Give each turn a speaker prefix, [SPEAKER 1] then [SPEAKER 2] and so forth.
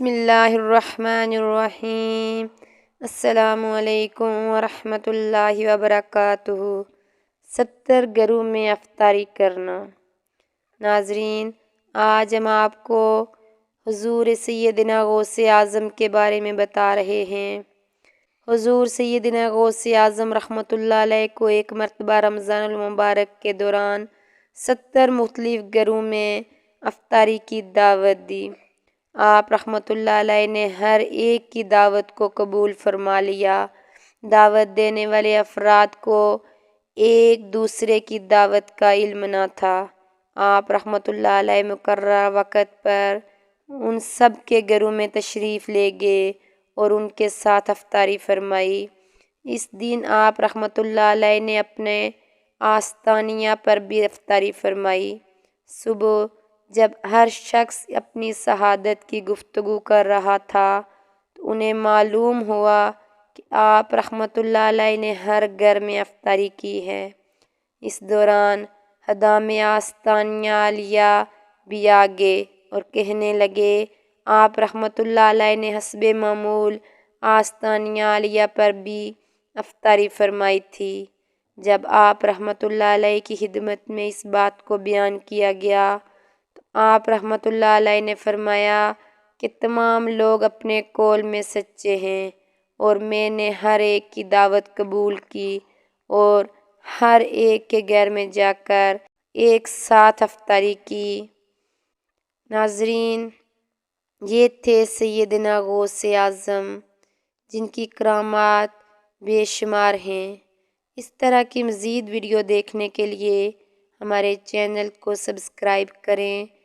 [SPEAKER 1] بسم اللہ الرحمن الرحیم۔ السلام علیکم ورحمۃ اللہ وبرکاتہ۔ 70 گھروں میں افطاری کرنا۔ ناظرین، آج ہم آپ کو حضور سیدنا غوث اعظم کے بارے میں بتا رہے ہیں۔ حضور سیدنا غوث اعظم رحمۃ اللہ علیہ کو ایک مرتبہ رمضان المبارک کے دوران 70 مختلف گھروں میں افطاری کی دعوت دی۔ آپ رحمۃ اللہ علیہ نے ہر ایک کی دعوت کو قبول فرما لیا۔ دعوت دینے والے افراد کو ایک دوسرے کی دعوت کا علم نہ تھا۔ آپ رحمۃ اللہ علیہ مقررہ وقت پر ان سب کے گھروں میں تشریف لے گئے اور ان کے ساتھ افطاری فرمائی۔ اس دن آپ رحمۃ اللہ علیہ نے اپنے آستانیہ پر بھی افطاری فرمائی۔ صبح جب ہر شخص اپنی شہادت کی گفتگو کر رہا تھا تو انہیں معلوم ہوا کہ آپ رحمۃ اللہ علیہ نے ہر گھر میں افطاری کی ہے۔ اس دوران خدام آستانیہ عالیہ بھی آگے اور کہنے لگے، آپ رحمۃ اللہ علیہ نے حسب معمول آستانیہ عالیہ پر بھی افطاری فرمائی تھی۔ جب آپ رحمۃ اللہ علیہ کی خدمت میں اس بات کو بیان کیا گیا تو آپ رحمۃ اللہ علیہ نے فرمایا کہ تمام لوگ اپنے قول میں سچے ہیں اور میں نے ہر ایک کی دعوت قبول کی اور ہر ایک کے گھر میں جا کر ایک ساتھ افطاری کی۔ ناظرین، یہ تھے سیدنا غوث اعظم، جن کی کرامات بے شمار ہیں۔ اس طرح کی مزید ویڈیو دیکھنے کے لیے ہمارے چینل کو سبسکرائب کریں